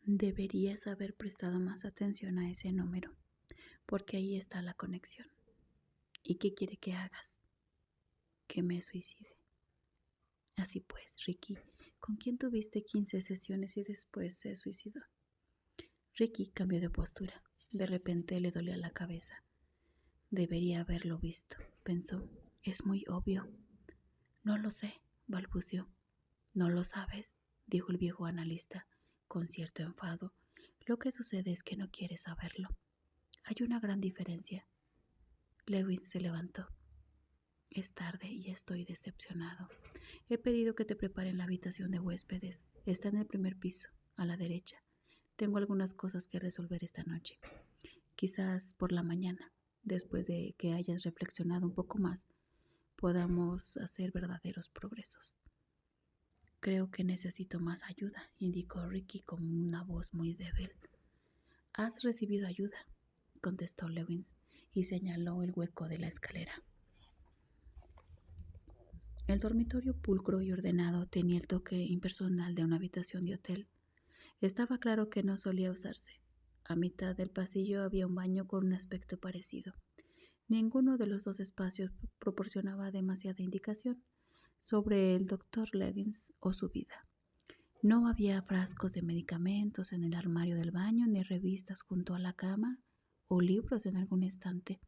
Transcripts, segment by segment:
Deberías haber prestado más atención a ese número, porque ahí está la conexión. ¿Y qué quiere que hagas? Que me suicide. Así pues, Ricky, ¿con quién tuviste 15 sesiones y después se suicidó? Ricky cambió de postura. De repente le dolía la cabeza. Debería haberlo visto, pensó. Es muy obvio. No lo sé, balbuceó. No lo sabes, dijo el viejo analista, con cierto enfado. Lo que sucede es que no quieres saberlo. Hay una gran diferencia. Lewin se levantó. Es tarde y estoy decepcionado. He pedido que te preparen la habitación de huéspedes. Está en el primer piso, a la derecha. Tengo algunas cosas que resolver esta noche. Quizás por la mañana, después de que hayas reflexionado un poco más, podamos hacer verdaderos progresos. Creo que necesito más ayuda, indicó Ricky con una voz muy débil. Has recibido ayuda, contestó Lewins y señaló el hueco de la escalera. El dormitorio pulcro y ordenado tenía el toque impersonal de una habitación de hotel. Estaba claro que no solía usarse. A mitad del pasillo había un baño con un aspecto parecido. Ninguno de los dos espacios proporcionaba demasiada indicación sobre el doctor Lewins o su vida. No había frascos de medicamentos en el armario del baño, ni revistas junto a la cama o libros en algún estante,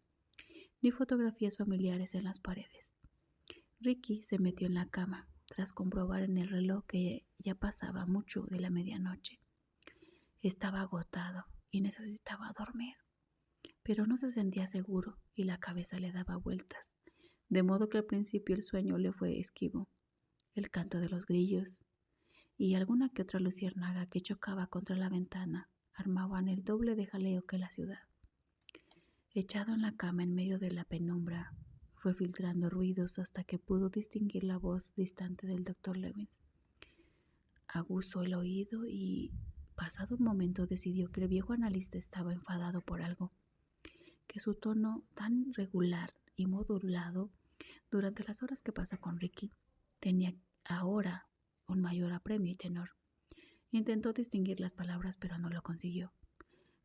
ni fotografías familiares en las paredes. Ricky se metió en la cama tras comprobar en el reloj que ya pasaba mucho de la medianoche. Estaba agotado y necesitaba dormir, pero no se sentía seguro y la cabeza le daba vueltas, de modo que al principio el sueño le fue esquivo. El canto de los grillos y alguna que otra luciérnaga que chocaba contra la ventana armaban el doble de jaleo que la ciudad. Echado en la cama en medio de la penumbra, fue filtrando ruidos hasta que pudo distinguir la voz distante del doctor Lewins. Aguzó el oído y, pasado un momento, decidió que el viejo analista estaba enfadado por algo, que su tono tan regular y modulado durante las horas que pasó con Ricky tenía ahora un mayor apremio y tenor. Intentó distinguir las palabras, pero no lo consiguió.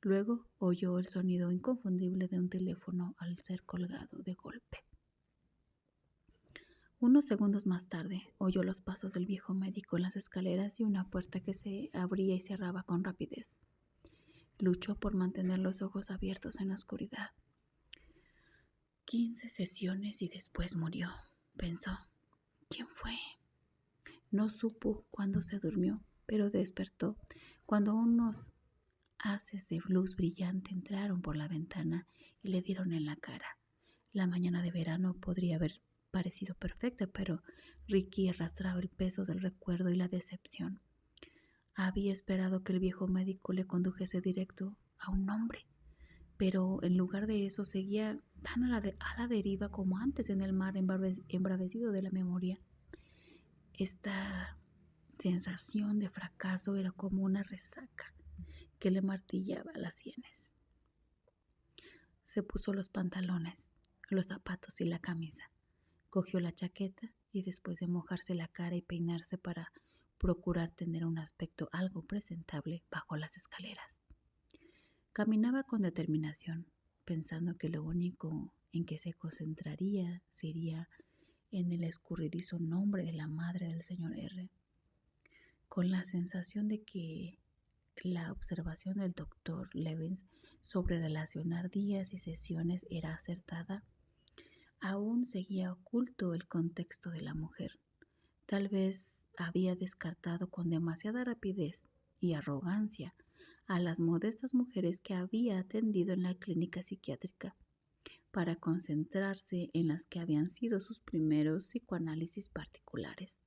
Luego oyó el sonido inconfundible de un teléfono al ser colgado de golpe. Unos segundos más tarde, oyó los pasos del viejo médico en las escaleras y una puerta que se abría y cerraba con rapidez. Luchó por mantener los ojos abiertos en la oscuridad. 15 sesiones y después murió, pensó. ¿Quién fue? No supo cuándo se durmió, pero despertó cuando unos haces de luz brillante entraron por la ventana y le dieron en la cara. La mañana de verano podría haber parecido perfecta, pero Ricky arrastraba el peso del recuerdo y la decepción. Había esperado que el viejo médico le condujese directo a un hombre, pero en lugar de eso seguía tan a la deriva como antes en el mar embravecido de la memoria. Esta sensación de fracaso era como una resaca que le martillaba las sienes. Se puso los pantalones, los zapatos y la camisa. Cogió la chaqueta y después de mojarse la cara y peinarse para procurar tener un aspecto algo presentable, bajó las escaleras. Caminaba con determinación, pensando que lo único en que se concentraría sería en el escurridizo nombre de la madre del señor R. Con la sensación de que la observación del doctor Lewins sobre relacionar días y sesiones era acertada, aún seguía oculto el contexto de la mujer. Tal vez había descartado con demasiada rapidez y arrogancia a las modestas mujeres que había atendido en la clínica psiquiátrica para concentrarse en las que habían sido sus primeros psicoanálisis particulares.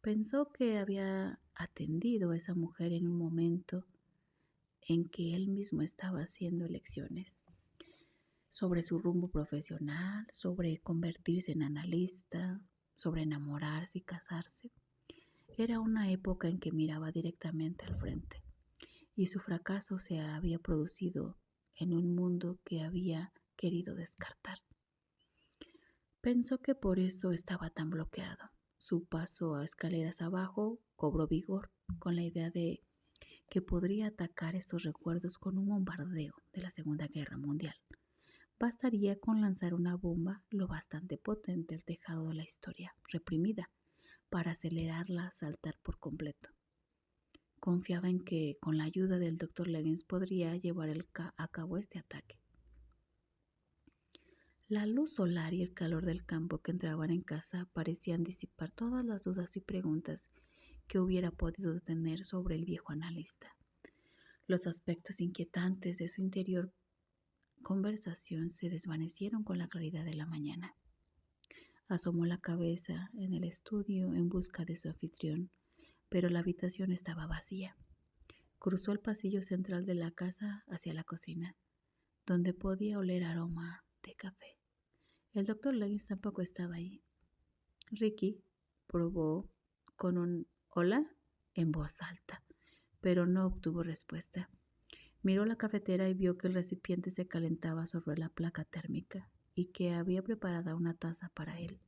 Pensó que había atendido a esa mujer en un momento en que él mismo estaba haciendo elecciones sobre su rumbo profesional, sobre convertirse en analista, sobre enamorarse y casarse. Era una época en que miraba directamente al frente, y su fracaso se había producido en un mundo que había querido descartar. Pensó que por eso estaba tan bloqueado. Su paso a escaleras abajo cobró vigor con la idea de que podría atacar estos recuerdos con un bombardeo de la Segunda Guerra Mundial. Bastaría con lanzar una bomba lo bastante potente al tejado de la historia reprimida para acelerarla a saltar por completo. Confiaba en que, con la ayuda del Dr. Leggins, podría llevar a cabo este ataque. La luz solar y el calor del campo que entraban en casa parecían disipar todas las dudas y preguntas que hubiera podido tener sobre el viejo analista. Los aspectos inquietantes de su interior conversación se desvanecieron con la claridad de la mañana. Asomó la cabeza en el estudio en busca de su anfitrión, pero la habitación estaba vacía. Cruzó el pasillo central de la casa hacia la cocina, donde podía oler aroma de café. El Dr. Leggins tampoco estaba allí. Ricky probó con un «hola» en voz alta, pero no obtuvo respuesta. Miró la cafetera y vio que el recipiente se calentaba sobre la placa térmica y que había preparado una taza para él.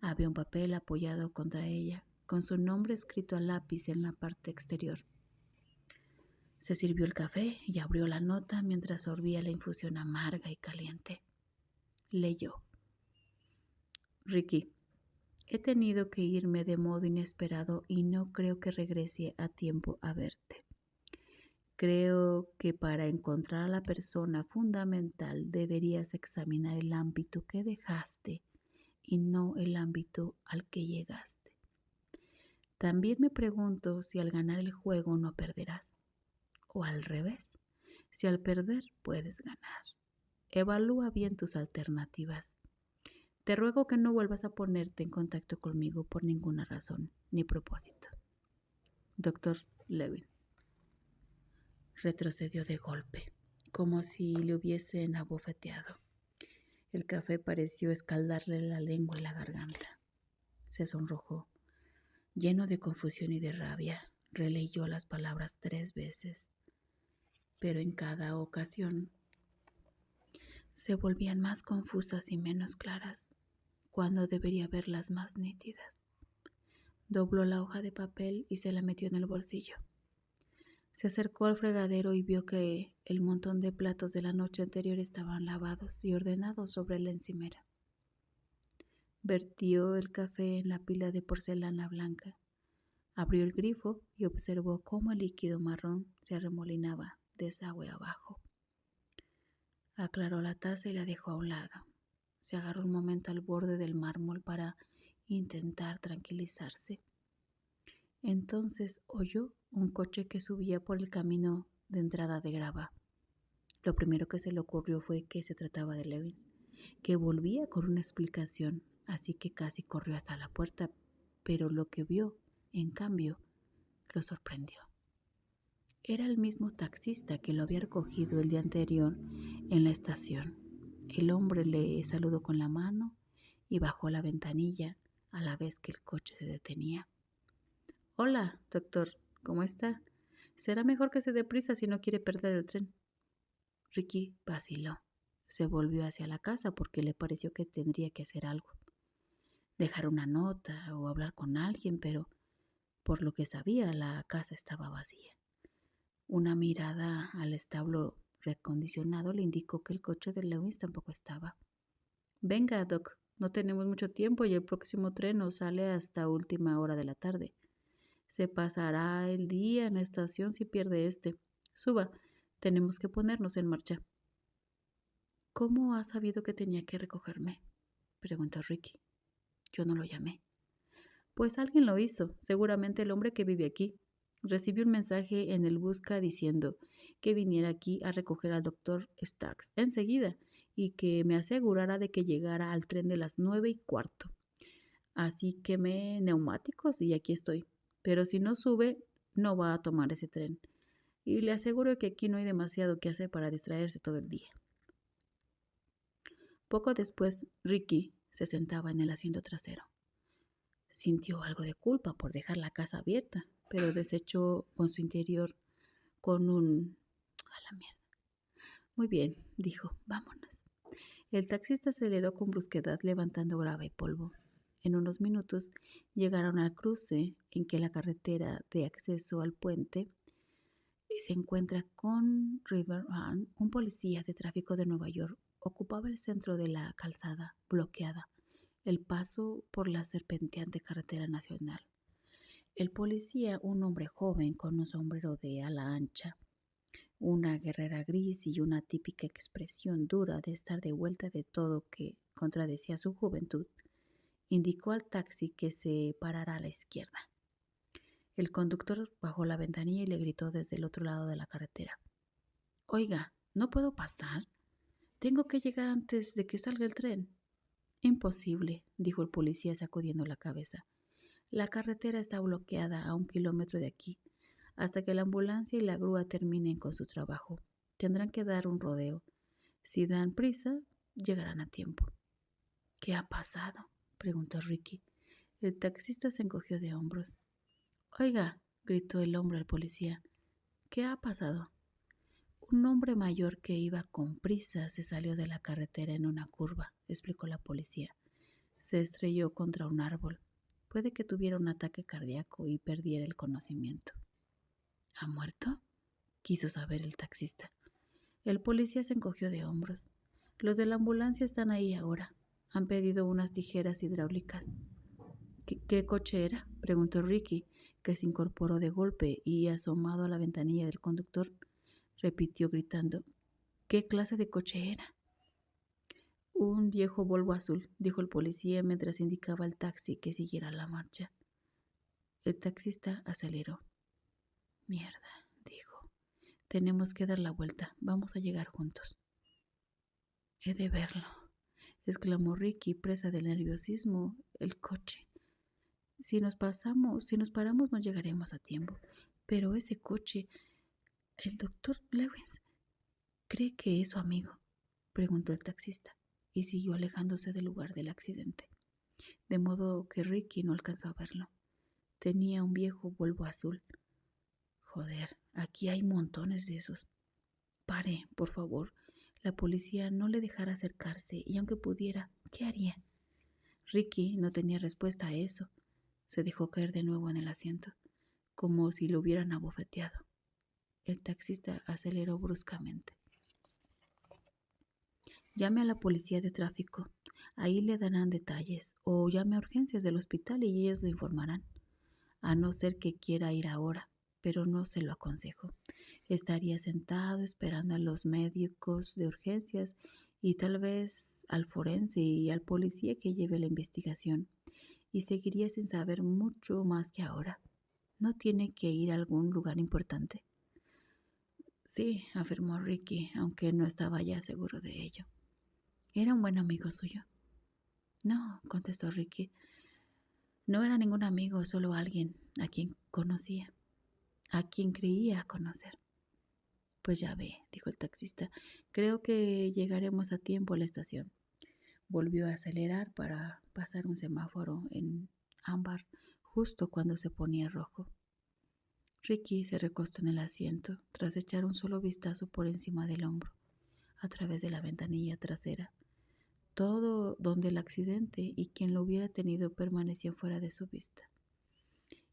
Había un papel apoyado contra ella, con su nombre escrito a lápiz en la parte exterior. Se sirvió el café y abrió la nota mientras sorbía la infusión amarga y caliente. Leyó: Ricky, he tenido que irme de modo inesperado y no creo que regrese a tiempo a verte. Creo que para encontrar a la persona fundamental deberías examinar el ámbito que dejaste y no el ámbito al que llegaste. También me pregunto si al ganar el juego no perderás, o al revés, si al perder puedes ganar. Evalúa bien tus alternativas. Te ruego que no vuelvas a ponerte en contacto conmigo por ninguna razón ni propósito. Dr. Levin. Retrocedió de golpe, como si le hubiesen abofeteado. El café pareció escaldarle la lengua y la garganta. Se sonrojó. Lleno de confusión y de rabia, releyó las palabras 3 veces, pero en cada ocasión se volvían más confusas y menos claras, cuando debería verlas más nítidas. Dobló la hoja de papel y se la metió en el bolsillo. Se acercó al fregadero y vio que el montón de platos de la noche anterior estaban lavados y ordenados sobre la encimera. Vertió el café en la pila de porcelana blanca. Abrió el grifo y observó cómo el líquido marrón se arremolinaba desagüe abajo. Aclaró la taza y la dejó a un lado. Se agarró un momento al borde del mármol para intentar tranquilizarse. Entonces oyó un coche que subía por el camino de entrada de grava. Lo primero que se le ocurrió fue que se trataba de Levin, que volvía con una explicación, así que casi corrió hasta la puerta, pero lo que vio, en cambio, lo sorprendió. Era el mismo taxista que lo había recogido el día anterior en la estación. El hombre le saludó con la mano y bajó la ventanilla a la vez que el coche se detenía. «Hola, doctor, ¿cómo está? Será mejor que se dé prisa si no quiere perder el tren». Ricky vaciló. Se volvió hacia la casa porque le pareció que tendría que hacer algo. Dejar una nota o hablar con alguien, pero por lo que sabía, la casa estaba vacía. Una mirada al establo reacondicionado le indicó que el coche de Lewis tampoco estaba. «Venga, Doc, no tenemos mucho tiempo y el próximo tren no sale hasta última hora de la tarde. Se pasará el día en la estación si pierde este. Suba, tenemos que ponernos en marcha». «¿Cómo ha sabido que tenía que recogerme?», preguntó Ricky. «Yo no lo llamé». «Pues alguien lo hizo, seguramente el hombre que vive aquí. Recibí un mensaje en el busca diciendo que viniera aquí a recoger al doctor Starks enseguida y que me asegurara de que llegara al tren de las 9:15. Así que quemé neumáticos y aquí estoy. Pero si no sube, no va a tomar ese tren. Y le aseguro que aquí no hay demasiado que hacer para distraerse todo el día». Poco después, Ricky se sentaba en el asiento trasero. Sintió algo de culpa por dejar la casa abierta, pero desechó con su interior con un «a la mierda». «Muy bien», dijo, «vámonos». El taxista aceleró con brusquedad, levantando grava y polvo. En unos minutos llegaron al cruce en que la carretera de acceso al puente y se encuentra con River Run, un policía de tráfico de Nueva York. Ocupaba el centro de la calzada, bloqueada, el paso por la serpenteante carretera nacional. El policía, un hombre joven con un sombrero de ala ancha, una guerrera gris y una típica expresión dura de estar de vuelta de todo que contradecía su juventud, indicó al taxi que se parara a la izquierda. El conductor bajó la ventanilla y le gritó desde el otro lado de la carretera: «Oiga, ¿no puedo pasar? Tengo que llegar antes de que salga el tren». «Imposible», dijo el policía sacudiendo la cabeza. «La carretera está bloqueada a 1 kilómetro de aquí. Hasta que la ambulancia y la grúa terminen con su trabajo, tendrán que dar un rodeo. Si dan prisa, llegarán a tiempo». «¿Qué ha pasado?», preguntó Ricky. El taxista se encogió de hombros. «Oiga», gritó el hombre al policía, «¿qué ha pasado?». «Un hombre mayor que iba con prisa se salió de la carretera en una curva», explicó la policía. «Se estrelló contra un árbol. Puede que tuviera un ataque cardíaco y perdiera el conocimiento». «¿Ha muerto?», quiso saber el taxista. El policía se encogió de hombros. «Los de la ambulancia están ahí ahora. Han pedido unas tijeras hidráulicas». ¿Qué coche era?, preguntó Ricky, que se incorporó de golpe y, asomado a la ventanilla del conductor, repitió gritando: «¿Qué clase de coche era?». «Un viejo Volvo azul», dijo el policía mientras indicaba al taxi que siguiera la marcha. El taxista aceleró. «Mierda», dijo. «Tenemos que dar la vuelta. Vamos a llegar juntos». «He de verlo», exclamó Ricky, presa del nerviosismo. «El coche. Si nos paramos no llegaremos a tiempo. Pero ese coche, el doctor Lewis, ¿cree que es su amigo?», preguntó el taxista, y siguió alejándose del lugar del accidente, de modo que Ricky no alcanzó a verlo. Tenía un viejo Volvo azul. «Joder, aquí hay montones de esos». «Pare, por favor». La policía no le dejara acercarse, y aunque pudiera, ¿qué haría? Ricky no tenía respuesta a eso. Se dejó caer de nuevo en el asiento, como si lo hubieran abofeteado. El taxista aceleró bruscamente. «Llame a la policía de tráfico. Ahí le darán detalles. O llame a urgencias del hospital y ellos lo informarán. A no ser que quiera ir ahora, pero no se lo aconsejo. Estaría sentado esperando a los médicos de urgencias y tal vez al forense y al policía que lleve la investigación, y seguiría sin saber mucho más que ahora. ¿No tiene que ir a algún lugar importante?». «Sí», afirmó Ricky, aunque no estaba ya seguro de ello. «¿Era un buen amigo suyo?». «No», contestó Ricky. «No era ningún amigo, solo alguien a quien conocía, a quien creía conocer». «Pues ya ve», dijo el taxista, «creo que llegaremos a tiempo a la estación». Volvió a acelerar para pasar un semáforo en ámbar justo cuando se ponía rojo. Ricky se recostó en el asiento tras echar un solo vistazo por encima del hombro, a través de la ventanilla trasera. Todo donde el accidente y quien lo hubiera tenido permanecían fuera de su vista.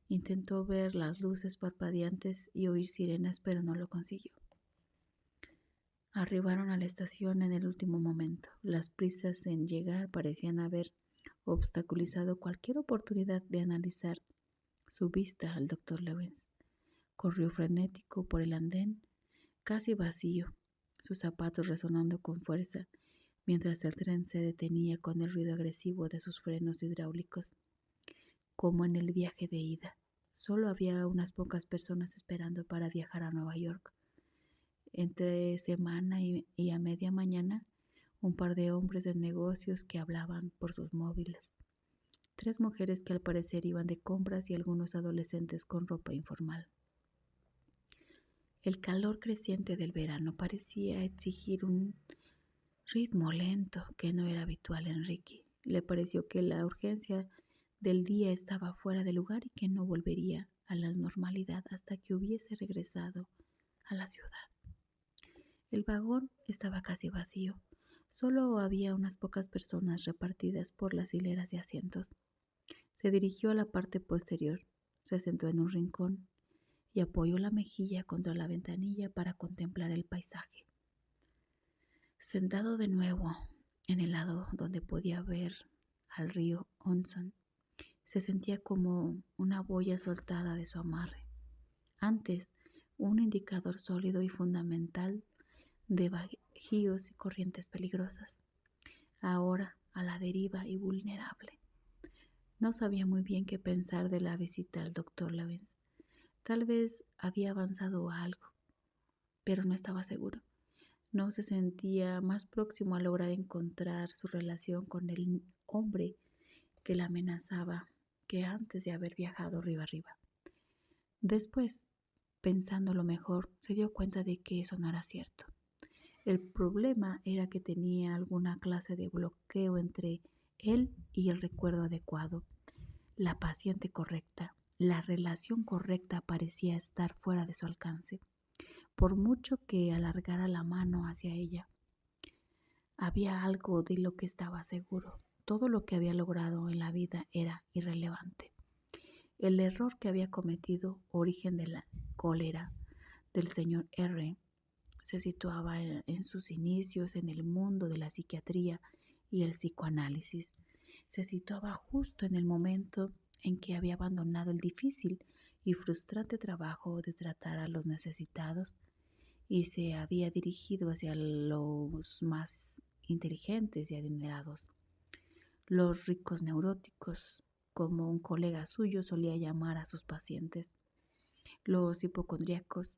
Intentó ver las luces parpadeantes y oír sirenas, pero no lo consiguió. Arribaron a la estación en el último momento. Las prisas en llegar parecían haber obstaculizado cualquier oportunidad de analizar su vista al doctor Lewis. Corrió frenético por el andén, casi vacío, sus zapatos resonando con fuerza, mientras el tren se detenía con el ruido agresivo de sus frenos hidráulicos. Como en el viaje de ida, solo había unas pocas personas esperando para viajar a Nueva York. Entre semana y a media mañana, un par de hombres de negocios que hablaban por sus móviles. 3 mujeres que al parecer iban de compras y algunos adolescentes con ropa informal. El calor creciente del verano parecía exigir un ritmo lento que no era habitual en Ricky. Le pareció que la urgencia del día estaba fuera de lugar y que no volvería a la normalidad hasta que hubiese regresado a la ciudad. El vagón estaba casi vacío. Solo había unas pocas personas repartidas por las hileras de asientos. Se dirigió a la parte posterior, se sentó en un rincón y apoyó la mejilla contra la ventanilla para contemplar el paisaje. Sentado de nuevo en el lado donde podía ver al río Hudson, se sentía como una boya soltada de su amarre. Antes, un indicador sólido y fundamental de bajíos y corrientes peligrosas. Ahora a la deriva y vulnerable. No sabía muy bien qué pensar de la visita al doctor Levens. Tal vez había avanzado algo, pero no estaba seguro. No se sentía más próximo a lograr encontrar su relación con el hombre que la amenazaba que antes de haber viajado río arriba. Después, pensándolo mejor, se dio cuenta de que eso no era cierto. El problema era que tenía alguna clase de bloqueo entre él y el recuerdo adecuado. La paciente correcta, la relación correcta parecía estar fuera de su alcance, por mucho que alargara la mano hacia ella. Había algo de lo que estaba seguro. Todo lo que había logrado en la vida era irrelevante. El error que había cometido, origen de la cólera del señor R., se situaba en sus inicios en el mundo de la psiquiatría y el psicoanálisis. Se situaba justo en el momento en que había abandonado el difícil y frustrante trabajo de tratar a los necesitados y se había dirigido hacia los más inteligentes y adinerados, los ricos neuróticos, como un colega suyo solía llamar a sus pacientes, los hipocondríacos.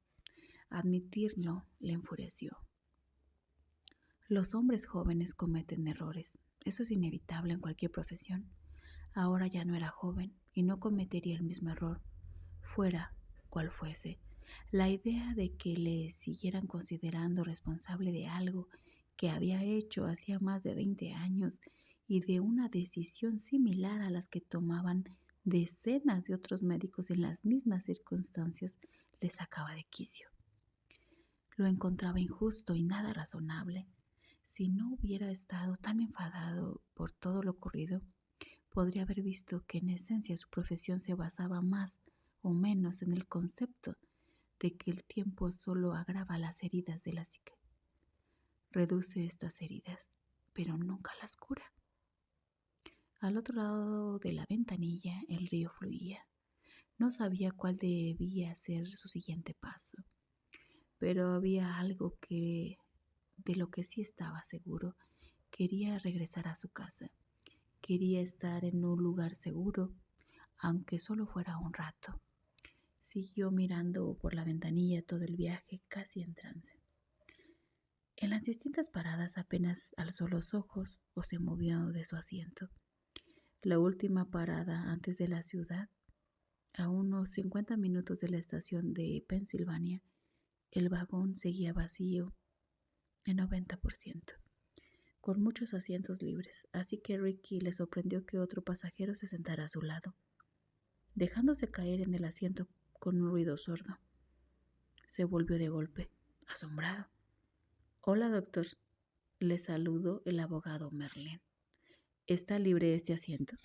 Admitirlo le enfureció. Los hombres jóvenes cometen errores. Eso es inevitable en cualquier profesión. Ahora ya no era joven y no cometería el mismo error, fuera cual fuese. La idea de que le siguieran considerando responsable de algo que había hecho hacía más de 20 años y de una decisión similar a las que tomaban decenas de otros médicos en las mismas circunstancias le sacaba de quicio. Lo encontraba injusto y nada razonable. Si no hubiera estado tan enfadado por todo lo ocurrido, podría haber visto que en esencia su profesión se basaba más o menos en el concepto de que el tiempo solo agrava las heridas de la psique. Reduce estas heridas, pero nunca las cura. Al otro lado de la ventanilla el río fluía. No sabía cuál debía ser su siguiente paso, pero había algo de lo que sí estaba seguro. Quería regresar a su casa. Quería estar en un lugar seguro, aunque solo fuera un rato. Siguió mirando por la ventanilla todo el viaje, casi en trance. En las distintas paradas apenas alzó los ojos o se movió de su asiento. La última parada antes de la ciudad, a unos 50 minutos de la estación de Pensilvania, el vagón seguía vacío en 90%, con muchos asientos libres, así que Ricky le sorprendió que otro pasajero se sentara a su lado, dejándose caer en el asiento con un ruido sordo. Se volvió de golpe, asombrado. «Hola, doctor», le saludó el abogado Merlin. «¿Está libre este asiento?».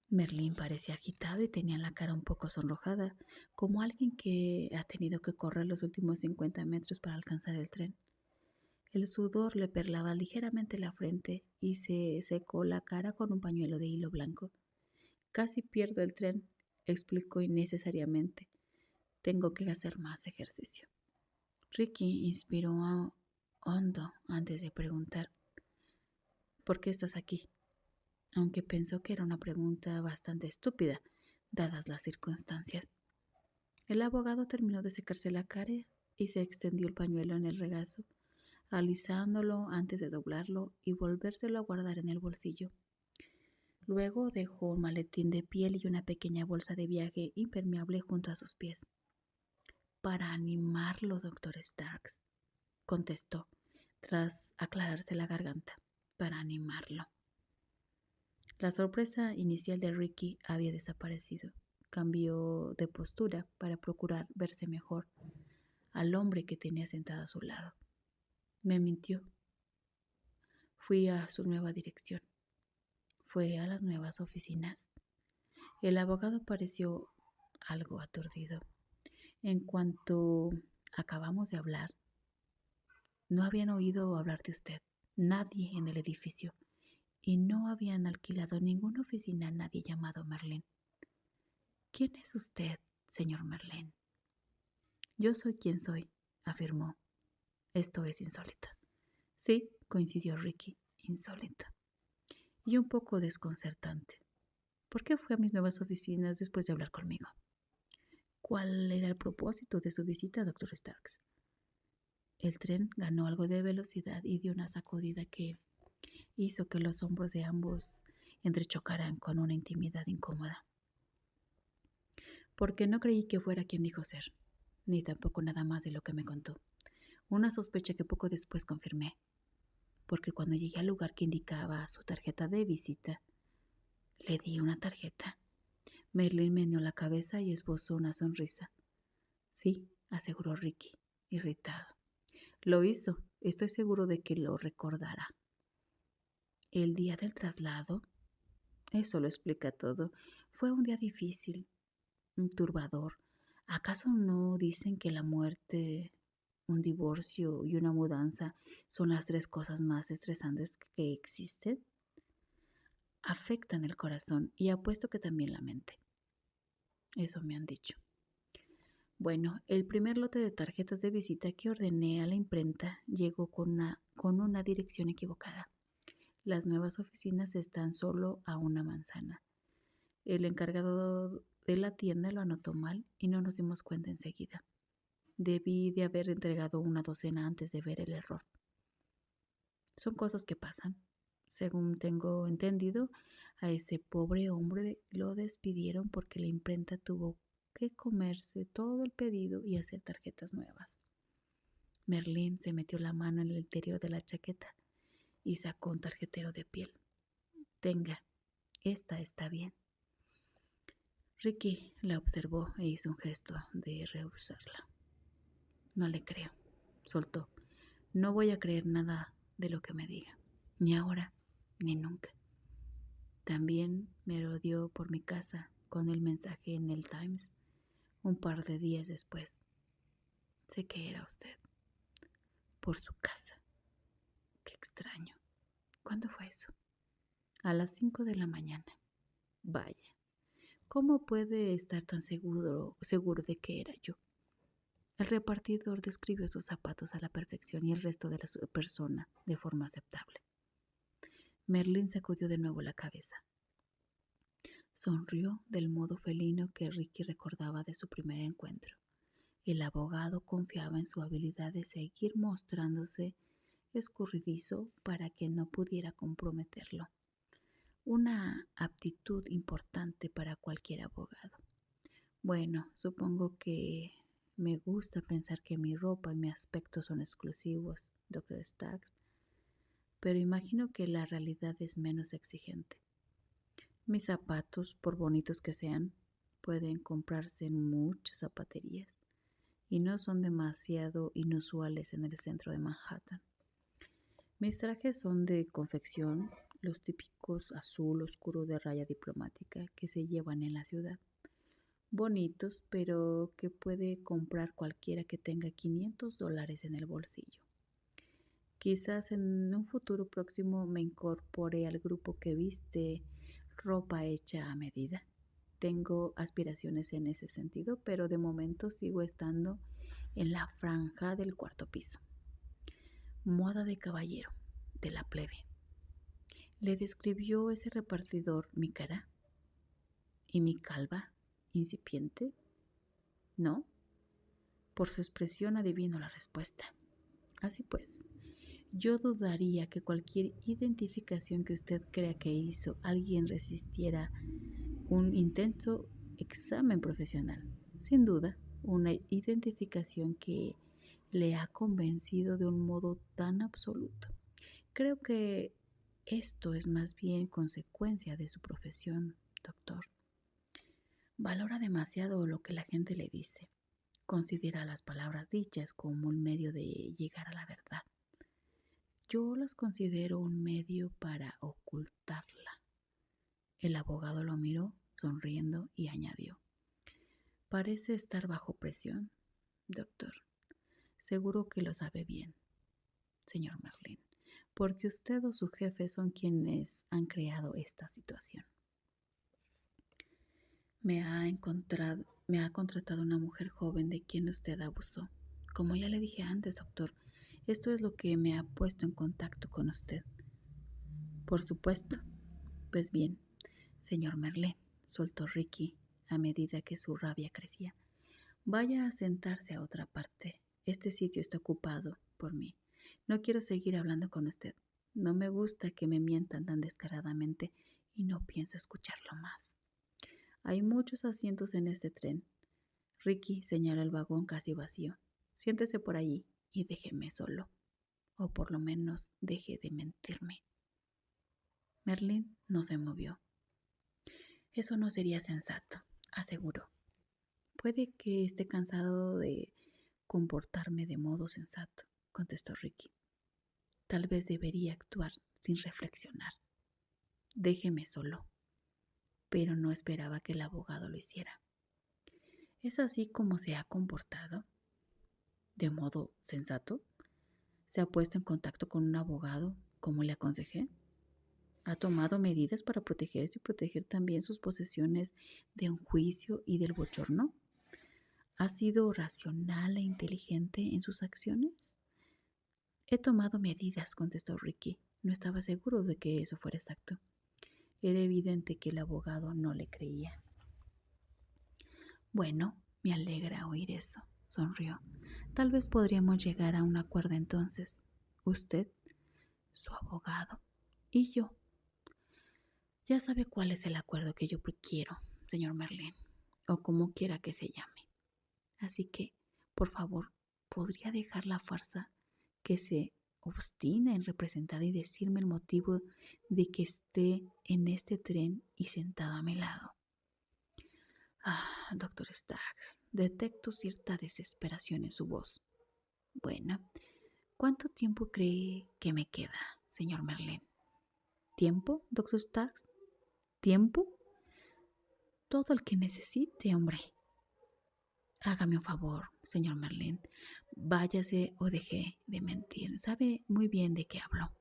Merlin parecía agitado y tenía la cara un poco sonrojada, como alguien que ha tenido que correr los últimos 50 metros para alcanzar el tren. El sudor le perlaba ligeramente la frente y se secó la cara con un pañuelo de hilo blanco. «Casi pierdo el tren», explicó innecesariamente. «Tengo que hacer más ejercicio». Ricky inspiró hondo antes de preguntar: «¿Por qué estás aquí?», aunque pensó que era una pregunta bastante estúpida, dadas las circunstancias. El abogado terminó de secarse la cara y se extendió el pañuelo en el regazo, alisándolo antes de doblarlo y volvérselo a guardar en el bolsillo. Luego dejó un maletín de piel y una pequeña bolsa de viaje impermeable junto a sus pies. «Para animarlo, doctor Starks», contestó, tras aclararse la garganta. «Para animarlo». La sorpresa inicial de Ricky había desaparecido. Cambió de postura para procurar verse mejor al hombre que tenía sentado a su lado. «Me mintió. Fui a su nueva dirección. Fue a las nuevas oficinas». El abogado pareció algo aturdido. En cuanto acabamos de hablar, no habían oído hablar de usted, nadie en el edificio, y no habían alquilado ninguna oficina a nadie llamado Merlin. ¿Quién es usted, señor Merlin? Yo soy quien soy, afirmó. Esto es insólito. Sí, coincidió Ricky, insólito. Y un poco desconcertante. ¿Por qué fue a mis nuevas oficinas después de hablar conmigo? ¿Cuál era el propósito de su visita, Dr. Starks? El tren ganó algo de velocidad y dio una sacudida que hizo que los hombros de ambos entrechocaran con una intimidad incómoda. Porque no creí que fuera quien dijo ser, ni tampoco nada más de lo que me contó. Una sospecha que poco después confirmé, porque cuando llegué al lugar que indicaba su tarjeta de visita, le di una tarjeta. Merlin meneó la cabeza y esbozó una sonrisa. Sí, aseguró Ricky, irritado. Lo hizo. Estoy seguro de que lo recordará. El día del traslado, eso lo explica todo. Fue un día difícil, turbador. ¿Acaso no dicen que la muerte, un divorcio y una mudanza son las 3 cosas más estresantes que existen? Afectan el corazón y apuesto que también la mente. Eso me han dicho. Bueno, el primer lote de tarjetas de visita que ordené a la imprenta llegó con una dirección equivocada. Las nuevas oficinas están solo a una manzana. El encargado de la tienda lo anotó mal y no nos dimos cuenta enseguida. Debí de haber entregado una docena antes de ver el error. Son cosas que pasan. Según tengo entendido, a ese pobre hombre lo despidieron porque la imprenta tuvo que comerse todo el pedido y hacer tarjetas nuevas. Merlin se metió la mano en el interior de la chaqueta y sacó un tarjetero de piel. Tenga, esta está bien. Ricky la observó e hizo un gesto de rehusarla. No le creo, soltó. No voy a creer nada de lo que me diga, ni ahora, ni nunca. También me rodeó por mi casa con el mensaje en el Times un par de días después. Sé que era usted. Por su casa. Qué extraño. ¿Cuándo fue eso? A las 5 de la mañana. Vaya. ¿Cómo puede estar tan seguro de que era yo? El repartidor describió sus zapatos a la perfección y el resto de la persona de forma aceptable. Merlin sacudió de nuevo la cabeza. Sonrió del modo felino que Ricky recordaba de su primer encuentro. El abogado confiaba en su habilidad de seguir mostrándose escurridizo para que no pudiera comprometerlo. Una aptitud importante para cualquier abogado. Bueno, supongo que me gusta pensar que mi ropa y mi aspecto son exclusivos, Dr. Starks, pero imagino que la realidad es menos exigente. Mis zapatos, por bonitos que sean, pueden comprarse en muchas zapaterías y no son demasiado inusuales en el centro de Manhattan. Mis trajes son de confección, los típicos azul oscuro de raya diplomática que se llevan en la ciudad. Bonitos, pero que puede comprar cualquiera que tenga $500 en el bolsillo. Quizás en un futuro próximo me incorpore al grupo que viste ropa hecha a medida. Tengo aspiraciones en ese sentido, pero de momento sigo estando en la franja del 4º piso. Moda de caballero, de la plebe. ¿Le describió ese repartidor mi cara? ¿Y mi calva incipiente? ¿No? Por su expresión adivino la respuesta. Así pues, yo dudaría que cualquier identificación que usted crea que hizo alguien resistiera un intenso examen profesional. Sin duda, una identificación que le ha convencido de un modo tan absoluto. Creo que esto es más bien consecuencia de su profesión, doctor. Valora demasiado lo que la gente le dice. Considera las palabras dichas como un medio de llegar a la verdad. Yo las considero un medio para ocultarla. El abogado lo miró sonriendo y añadió: Parece estar bajo presión, doctor. Seguro que lo sabe bien, señor Merlin, porque usted o su jefe son quienes han creado esta situación. Me ha contratado una mujer joven de quien usted abusó. Como ya le dije antes, doctor, esto es lo que me ha puesto en contacto con usted. Por supuesto. Pues bien, señor Merlin, soltó Ricky a medida que su rabia crecía. Vaya a sentarse a otra parte. Este sitio está ocupado por mí. No quiero seguir hablando con usted. No me gusta que me mientan tan descaradamente y no pienso escucharlo más. Hay muchos asientos en este tren. Ricky señala el vagón casi vacío. Siéntese por allí y déjeme solo. O por lo menos deje de mentirme. Merlin no se movió. Eso no sería sensato, aseguró. Puede que esté cansado de comportarme de modo sensato, contestó Ricky. Tal vez debería actuar sin reflexionar. Déjeme solo. Pero no esperaba que el abogado lo hiciera. ¿Es así como se ha comportado? ¿De modo sensato? ¿Se ha puesto en contacto con un abogado, como le aconsejé? ¿Ha tomado medidas para protegerse y proteger también sus posesiones de un juicio y del bochorno? ¿Ha sido racional e inteligente en sus acciones? He tomado medidas, contestó Ricky. No estaba seguro de que eso fuera exacto. Era evidente que el abogado no le creía. Bueno, me alegra oír eso, sonrió. Tal vez podríamos llegar a un acuerdo entonces. Usted, su abogado y yo. Ya sabe cuál es el acuerdo que yo quiero, señor Merlin, o como quiera que se llame. Así que, por favor, ¿podría dejar la farsa que se obstina en representar y decirme el motivo de que esté en este tren y sentado a mi lado? Doctor Starks, detecto cierta desesperación en su voz. Bueno, ¿cuánto tiempo cree que me queda, señor Merlin? ¿Tiempo, doctor Starks? ¿Tiempo? Todo el que necesite, hombre. Hágame un favor, señor Merlin. Váyase o deje de mentir. Sabe muy bien de qué hablo.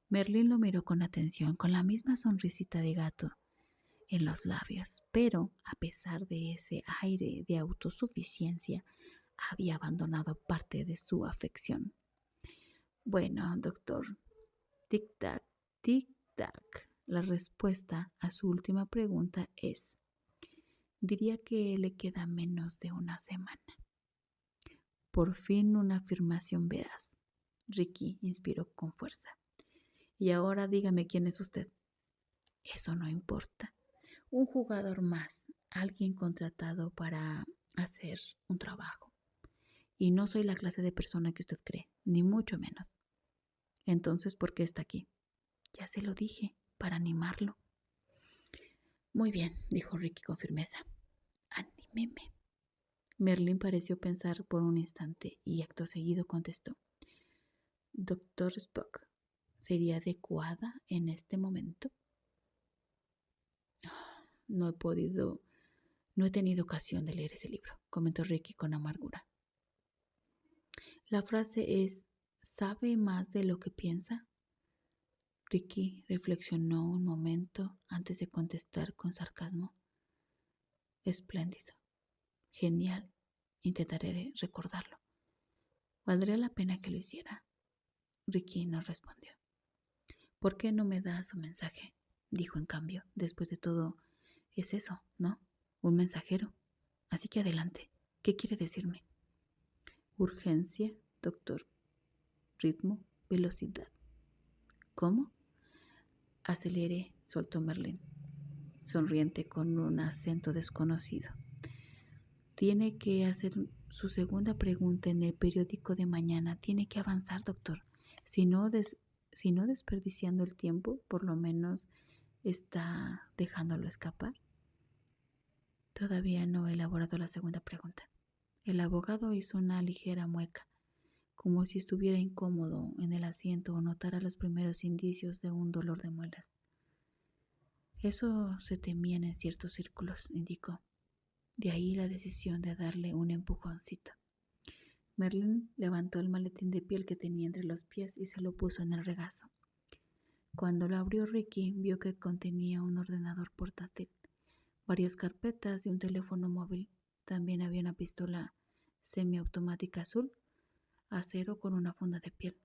Merlin lo miró con atención, con la misma sonrisita de gato en los labios, pero a pesar de ese aire de autosuficiencia, había abandonado parte de su afección. Bueno, doctor, tic-tac, tic-tac. La respuesta a su última pregunta es: diría que le queda menos de una semana. Por fin una afirmación veraz. Ricky inspiró con fuerza. Y ahora dígame quién es usted. Eso no importa. Un jugador más, alguien contratado para hacer un trabajo. Y no soy la clase de persona que usted cree, ni mucho menos. Entonces, ¿por qué está aquí? Ya se lo dije, para animarlo. Muy bien, dijo Ricky con firmeza. Anímeme. Merlin pareció pensar por un instante y acto seguido contestó: Doctor Spock, ¿sería adecuada en este momento? No he tenido ocasión de leer ese libro, comentó Ricky con amargura. La frase es: ¿sabe más de lo que piensa? Ricky reflexionó un momento antes de contestar con sarcasmo. Espléndido. Genial. Intentaré recordarlo. ¿Valdría la pena que lo hiciera? Ricky no respondió. ¿Por qué no me da su mensaje? Dijo en cambio. Después de todo, es eso, ¿no? Un mensajero. Así que adelante. ¿Qué quiere decirme? Urgencia, doctor. Ritmo, velocidad. ¿Cómo? Acelere, soltó Merlin, sonriente con un acento desconocido. Tiene que hacer su segunda pregunta en el periódico de mañana. Tiene que avanzar, doctor. Si no desperdiciando el tiempo, por lo menos está dejándolo escapar. Todavía no he elaborado la segunda pregunta. El abogado hizo una ligera mueca, como si estuviera incómodo en el asiento o notara los primeros indicios de un dolor de muelas. Eso se temía en ciertos círculos, indicó. De ahí la decisión de darle un empujoncito. Merlín levantó el maletín de piel que tenía entre los pies y se lo puso en el regazo. Cuando lo abrió Ricky, vio que contenía un ordenador portátil, varias carpetas y un teléfono móvil. También había una pistola semiautomática azul, acero con una funda de piel.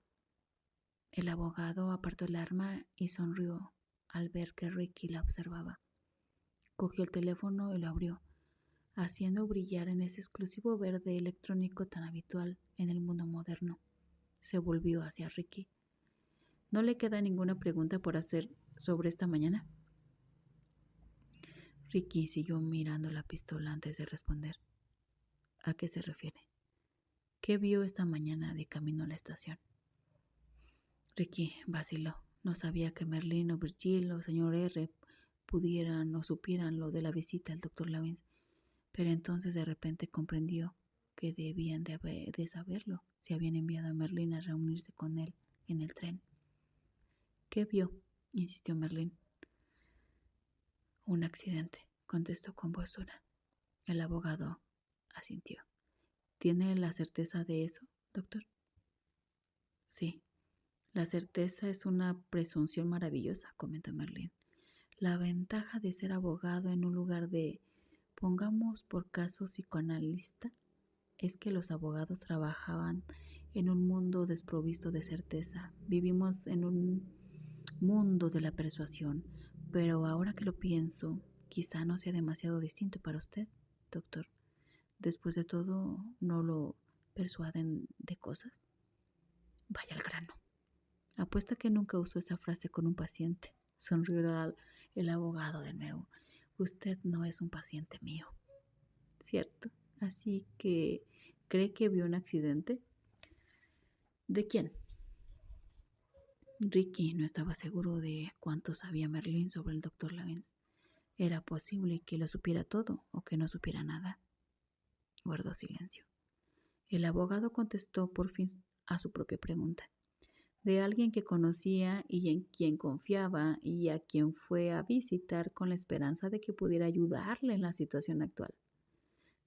El abogado apartó el arma y sonrió al ver que Ricky la observaba. Cogió el teléfono y lo abrió, haciendo brillar en ese exclusivo verde electrónico tan habitual en el mundo moderno. Se volvió hacia Ricky. ¿No le queda ninguna pregunta por hacer sobre esta mañana? Ricky siguió mirando la pistola antes de responder. ¿A qué se refiere? ¿Qué vio esta mañana de camino a la estación? Ricky vaciló. No sabía que Merlín o Virgil o señor R pudieran o supieran lo de la visita al Dr. Lawrence, pero entonces de repente comprendió que debían de saberlo si habían enviado a Merlín a reunirse con él en el tren. ¿Qué vio?, insistió Merlín. Un accidente, contestó con voz dura. El abogado asintió. ¿Tiene la certeza de eso, doctor? Sí, la certeza es una presunción maravillosa, comentó Merlín. La ventaja de ser abogado en un lugar de, pongamos por caso, psicoanalista, es que los abogados trabajaban en un mundo desprovisto de certeza. Vivimos en un mundo de la persuasión, pero ahora que lo pienso, quizá no sea demasiado distinto para usted, doctor. Después de todo, ¿no lo persuaden de cosas? Vaya al grano. Apuesta que nunca usó esa frase con un paciente. Sonrió el abogado de nuevo. Usted no es un paciente mío. ¿Cierto? Así que, ¿cree que vio un accidente? ¿De quién? Ricky no estaba seguro de cuánto sabía Merlín sobre el Dr. Lawrence. Era posible que lo supiera todo o que no supiera nada. Guardó silencio. El abogado contestó por fin a su propia pregunta. De alguien que conocía y en quien confiaba y a quien fue a visitar con la esperanza de que pudiera ayudarle en la situación actual.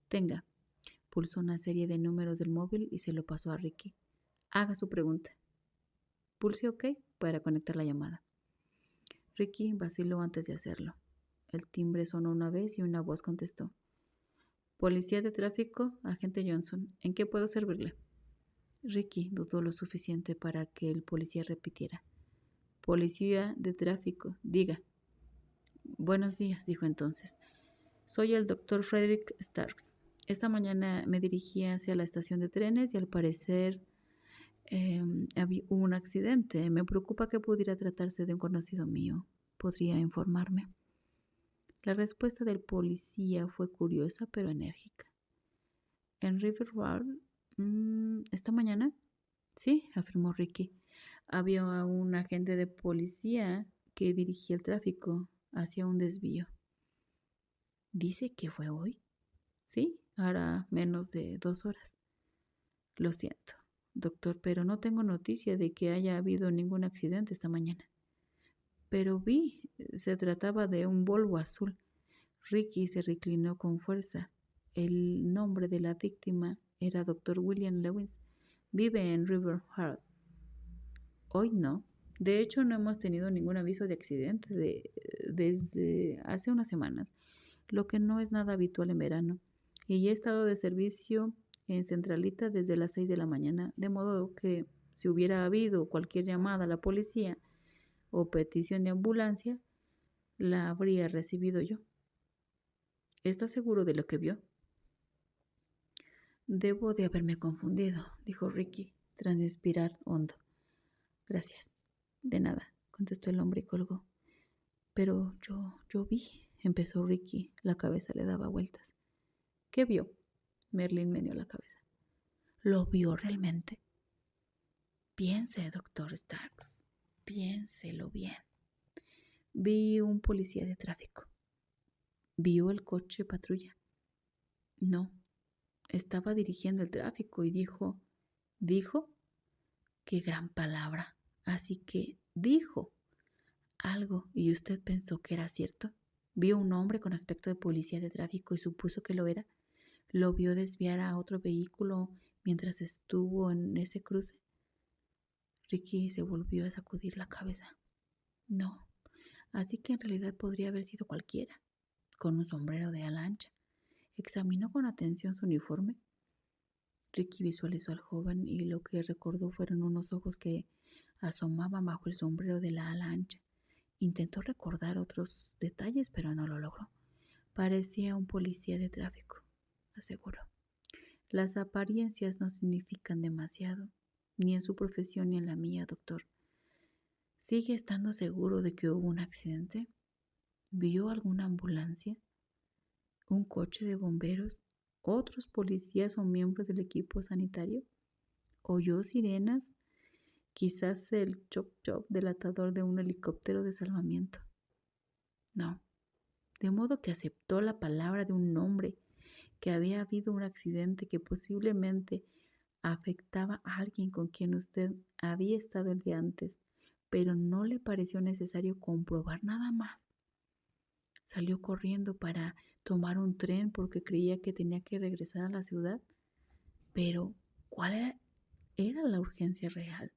Tenga, pulsó una serie de números del móvil y se lo pasó a Ricky. Haga su pregunta. Pulse OK para conectar la llamada. Ricky vaciló antes de hacerlo. El timbre sonó una vez y una voz contestó. Policía de tráfico, agente Johnson, ¿en qué puedo servirle? Ricky dudó lo suficiente para que el policía repitiera. Policía de tráfico, diga. Buenos días, dijo entonces. Soy el Dr. Frederick Starks. Esta mañana me dirigí hacia la estación de trenes y al parecer hubo un accidente. Me preocupa que pudiera tratarse de un conocido mío. ¿Podría informarme? La respuesta del policía fue curiosa pero enérgica. ¿En River Road? ¿Esta mañana? Sí, afirmó Ricky. Había un agente de policía que dirigía el tráfico hacia un desvío. ¿Dice que fue hoy? Sí, hará menos de 2 horas. Lo siento, doctor, pero no tengo noticia de que haya habido ningún accidente esta mañana. Pero se trataba de un Volvo azul. Ricky se reclinó con fuerza. El nombre de la víctima era Dr. William Lewis. Vive en River Road. Hoy no. De hecho, no hemos tenido ningún aviso de accidente desde hace unas semanas, lo que no es nada habitual en verano. Y he estado de servicio en Centralita desde las 6 de la mañana, de modo que si hubiera habido cualquier llamada a la policía o petición de ambulancia, la habría recibido yo. ¿Está seguro de lo que vio? Debo de haberme confundido, dijo Ricky, tras inspirar hondo. Gracias. De nada, contestó el hombre y colgó. Pero yo vi, empezó Ricky, la cabeza le daba vueltas. ¿Qué vio? Merlín meneó la cabeza. ¿Lo vio realmente? Piense, doctor Starks, piénselo bien. Vi un policía de tráfico. ¿Vio el coche patrulla? No, estaba dirigiendo el tráfico y dijo, qué gran palabra, así que dijo algo y usted pensó que era cierto. Vio un hombre con aspecto de policía de tráfico y supuso que lo era. Lo vio desviar a otro vehículo mientras estuvo en ese cruce. Ricky se volvió a sacudir la cabeza. No, así que en realidad podría haber sido cualquiera, con un sombrero de ala ancha. Examinó con atención su uniforme. Ricky visualizó al joven y lo que recordó fueron unos ojos que asomaban bajo el sombrero de la ala ancha. Intentó recordar otros detalles, pero no lo logró. Parecía un policía de tráfico, aseguró. Las apariencias no significan demasiado, ni en su profesión ni en la mía, doctor. ¿Sigue estando seguro de que hubo un accidente? ¿Vio alguna ambulancia? ¿Un coche de bomberos? ¿Otros policías o miembros del equipo sanitario? ¿Oyó sirenas? Quizás el chop chop delatador de un helicóptero de salvamiento. No. De modo que aceptó la palabra de un hombre que había habido un accidente que posiblemente afectaba a alguien con quien usted había estado el día antes, pero no le pareció necesario comprobar nada más. Salió corriendo para tomar un tren porque creía que tenía que regresar a la ciudad. Pero, ¿cuál era la urgencia real?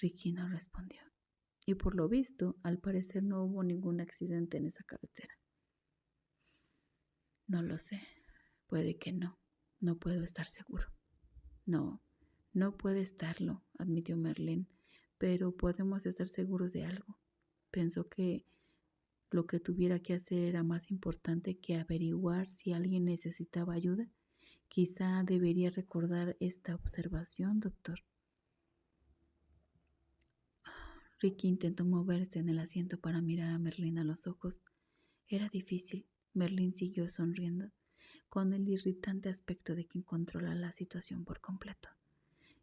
Ricky no respondió. Y por lo visto, al parecer no hubo ningún accidente en esa carretera. No lo sé. Puede que no. No puedo estar seguro. No, no puede estarlo, admitió Merlín, pero podemos estar seguros de algo. Pensó que lo que tuviera que hacer era más importante que averiguar si alguien necesitaba ayuda. Quizá debería recordar esta observación, doctor. Ricky intentó moverse en el asiento para mirar a Merlín a los ojos. Era difícil. Merlín siguió sonriendo, con el irritante aspecto de quien controla la situación por completo.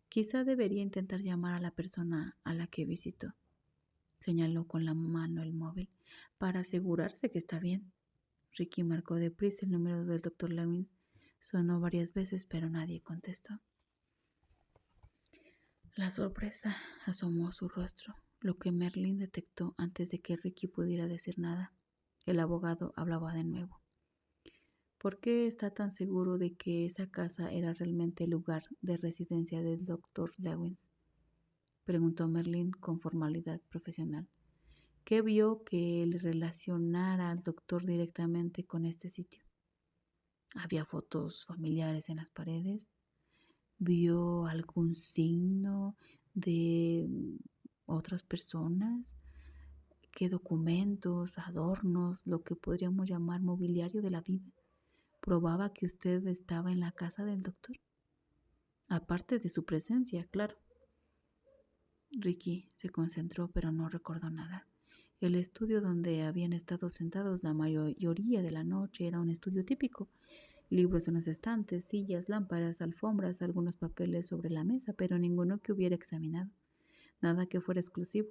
Quizá debería intentar llamar a la persona a la que visitó. Señaló con la mano el móvil para asegurarse que está bien. Ricky marcó deprisa el número del Dr. Lewin. Sonó varias veces, pero nadie contestó. La sorpresa asomó su rostro, lo que Merlín detectó antes de que Ricky pudiera decir nada. El abogado hablaba de nuevo. ¿Por qué está tan seguro de que esa casa era realmente el lugar de residencia del Dr. Lewins? Preguntó Merlín con formalidad profesional. ¿Qué vio que le relacionara al doctor directamente con este sitio? ¿Había fotos familiares en las paredes? ¿Vio algún signo de otras personas? ¿Qué documentos, adornos, lo que podríamos llamar mobiliario de la vida, probaba que usted estaba en la casa del doctor? Aparte de su presencia, claro. Ricky se concentró, pero no recordó nada. El estudio donde habían estado sentados la mayoría de la noche era un estudio típico. Libros en los estantes, sillas, lámparas, alfombras, algunos papeles sobre la mesa, pero ninguno que hubiera examinado. Nada que fuera exclusivo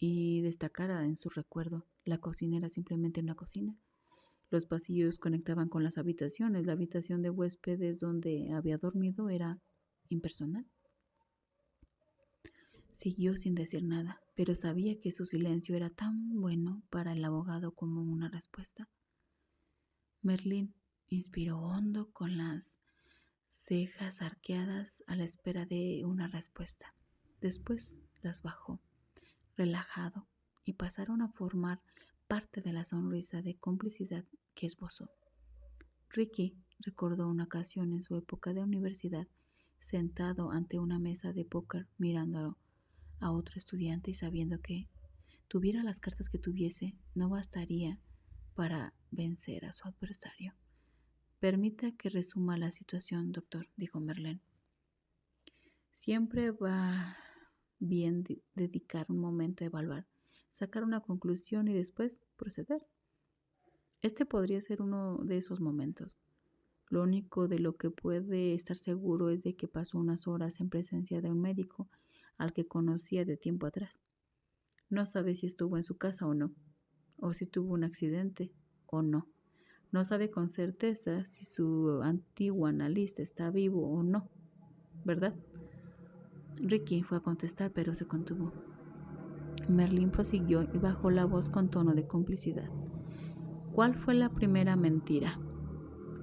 y destacara en su recuerdo. La cocina era simplemente una cocina. Los pasillos conectaban con las habitaciones. La habitación de huéspedes donde había dormido era impersonal. Siguió sin decir nada, pero sabía que su silencio era tan bueno para el abogado como una respuesta. Merlín inspiró hondo con las cejas arqueadas a la espera de una respuesta. Después las bajó, relajado, y pasaron a formar parte de la sonrisa de complicidad que esbozó. Ricky recordó una ocasión en su época de universidad, sentado ante una mesa de póker mirando a otro estudiante y sabiendo que, tuviera las cartas que tuviese, no bastaría para vencer a su adversario. Permita que resuma la situación, doctor, dijo Merlín. Siempre va bien dedicar un momento a evaluar, sacar una conclusión y después proceder. Este podría ser uno de esos momentos. Lo único de lo que puede estar seguro es de que pasó unas horas en presencia de un médico al que conocía de tiempo atrás. No sabe si estuvo en su casa o no, o si tuvo un accidente o no. No sabe con certeza si su antiguo analista está vivo o no, ¿verdad? Ricky fue a contestar, pero se contuvo. Merlín prosiguió y bajó la voz con tono de complicidad. ¿Cuál fue la primera mentira?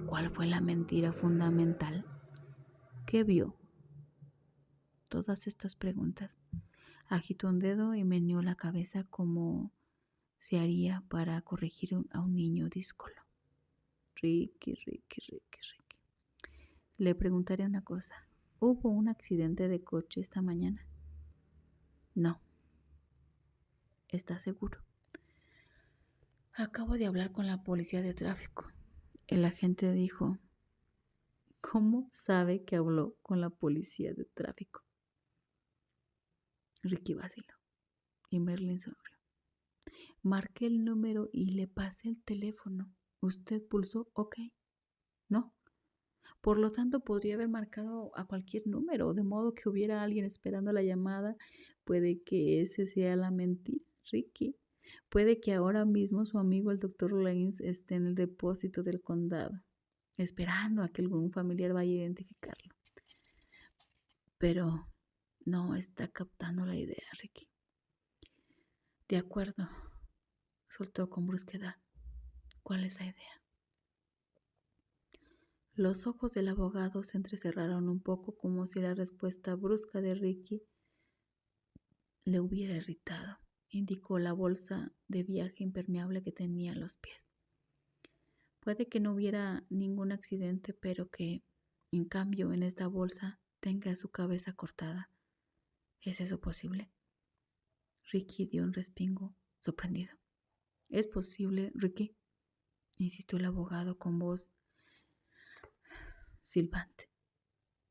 ¿Cuál fue la mentira fundamental? ¿Qué vio? Todas estas preguntas. Agitó un dedo y meneó la cabeza como se haría para corregir a un niño díscolo. Ricky. Le preguntaré una cosa. ¿Hubo un accidente de coche esta mañana? No. ¿Está seguro? Acabo de hablar con la policía de tráfico. El agente dijo, ¿cómo sabe que habló con la policía de tráfico? Ricky vaciló y Merlín sonrió. Marqué el número y le pasé el teléfono. ¿Usted pulsó OK? No. Por lo tanto, podría haber marcado a cualquier número, de modo que hubiera alguien esperando la llamada. Puede que ese sea la mentira, Ricky. Puede que ahora mismo su amigo el Dr. Lanes esté en el depósito del condado, esperando a que algún familiar vaya a identificarlo. Pero no está captando la idea, Ricky. De acuerdo, soltó con brusquedad. ¿Cuál es la idea? Los ojos del abogado se entrecerraron un poco, como si la respuesta brusca de Ricky le hubiera irritado. Indicó la bolsa de viaje impermeable que tenía a los pies. Puede que no hubiera ningún accidente, pero que, en cambio, en esta bolsa tenga su cabeza cortada. ¿Es eso posible? Ricky dio un respingo, sorprendido. ¿Es posible, Ricky?, insistió el abogado con voz silbante.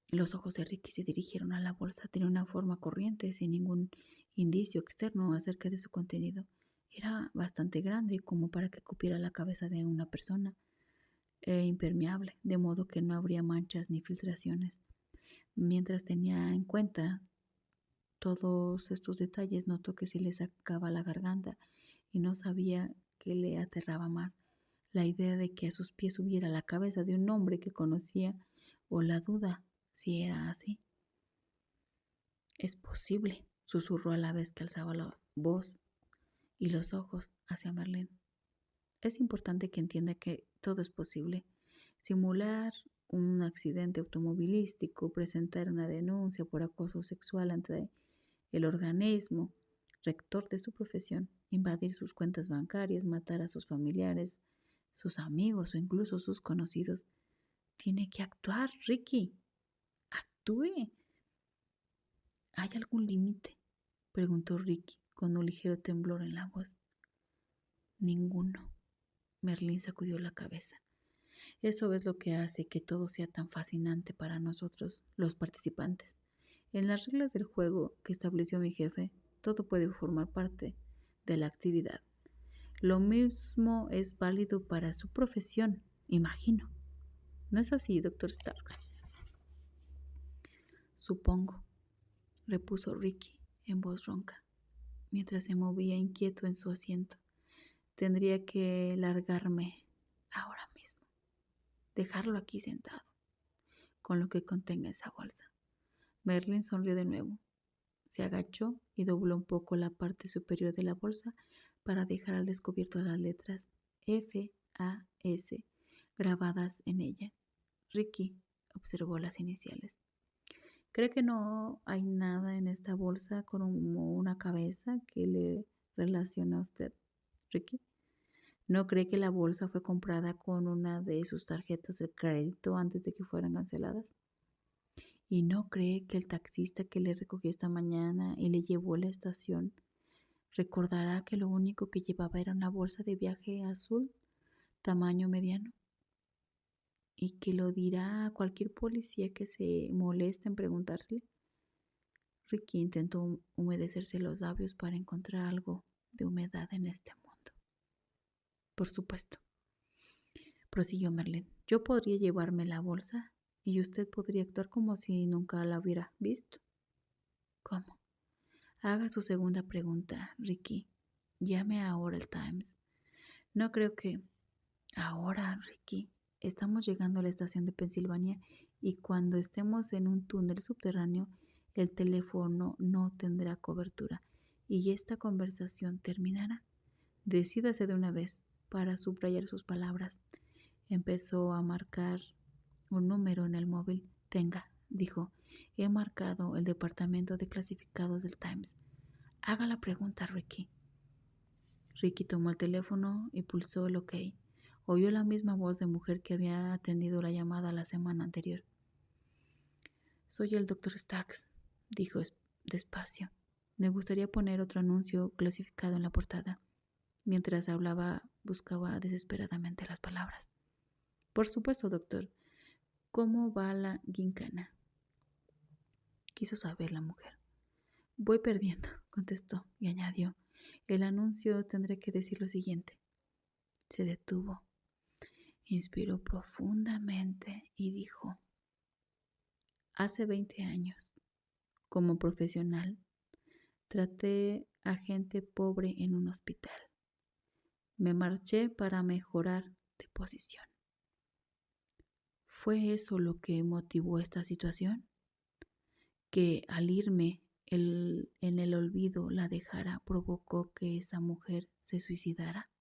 Los ojos de Ricky se dirigieron a la bolsa. Tenía una forma corriente, sin ningún indicio externo acerca de su contenido. Era bastante grande como para que cupiera la cabeza de una persona, e impermeable, de modo que no habría manchas ni filtraciones. Mientras tenía en cuenta todos estos detalles, notó que se le sacaba la garganta y no sabía qué le aterraba más, la idea de que a sus pies hubiera la cabeza de un hombre que conocía o la duda si era así. Es posible, susurró a la vez que alzaba la voz y los ojos hacia Merlín. Es importante que entienda que todo es posible. Simular un accidente automovilístico, presentar una denuncia por acoso sexual ante el organismo rector de su profesión, invadir sus cuentas bancarias, matar a sus familiares, sus amigos o incluso sus conocidos. Tiene que actuar, Ricky. Actúe. ¿Hay algún límite?, preguntó Ricky con un ligero temblor en la voz. Ninguno. Merlín sacudió la cabeza. Eso es lo que hace que todo sea tan fascinante para nosotros, los participantes. En las reglas del juego que estableció mi jefe, todo puede formar parte de la actividad. Lo mismo es válido para su profesión, imagino. ¿No es así, Dr. Starks? Supongo, repuso Ricky en voz ronca, mientras se movía inquieto en su asiento. Tendría que largarme ahora mismo. Dejarlo aquí sentado, con lo que contenga esa bolsa. Merlín sonrió de nuevo. Se agachó y dobló un poco la parte superior de la bolsa para dejar al descubierto las letras F.A.S. grabadas en ella. Ricky observó las iniciales. ¿Cree que no hay nada en esta bolsa como una cabeza que le relaciona a usted, Ricky? ¿No cree que la bolsa fue comprada con una de sus tarjetas de crédito antes de que fueran canceladas? ¿Y no cree que el taxista que le recogió esta mañana y le llevó a la estación recordará que lo único que llevaba era una bolsa de viaje azul, tamaño mediano? ¿Y que lo dirá a cualquier policía que se moleste en preguntarle? Ricky intentó humedecerse los labios para encontrar algo de humedad en este mundo. Por supuesto, prosiguió Merlín. Yo podría llevarme la bolsa y usted podría actuar como si nunca la hubiera visto. ¿Cómo? Haga su segunda pregunta, Ricky. Llame ahora al Times. No creo que... Ahora, Ricky. Estamos llegando a la estación de Pensilvania y cuando estemos en un túnel subterráneo, el teléfono no tendrá cobertura y esta conversación terminara. Decídase de una vez. Para subrayar sus palabras, empezó a marcar un número en el móvil. Tenga, dijo, he marcado el departamento de clasificados del Times. Haga la pregunta, Ricky. Ricky tomó el teléfono y pulsó el OK. Oyó la misma voz de mujer que había atendido la llamada la semana anterior. Soy el Dr. Starks, dijo despacio. Me gustaría poner otro anuncio clasificado en la portada. Mientras hablaba, buscaba desesperadamente las palabras. Por supuesto, doctor. ¿Cómo va la gincana? Quiso saber la mujer. Voy perdiendo, contestó y añadió. El anuncio tendré que decir lo siguiente. Se detuvo, inspiró profundamente y dijo: hace 20 años, como profesional, traté a gente pobre en un hospital. Me marché para mejorar de posición. ¿Fue eso lo que motivó esta situación? Que al irme en el olvido la dejara provocó que esa mujer se suicidara.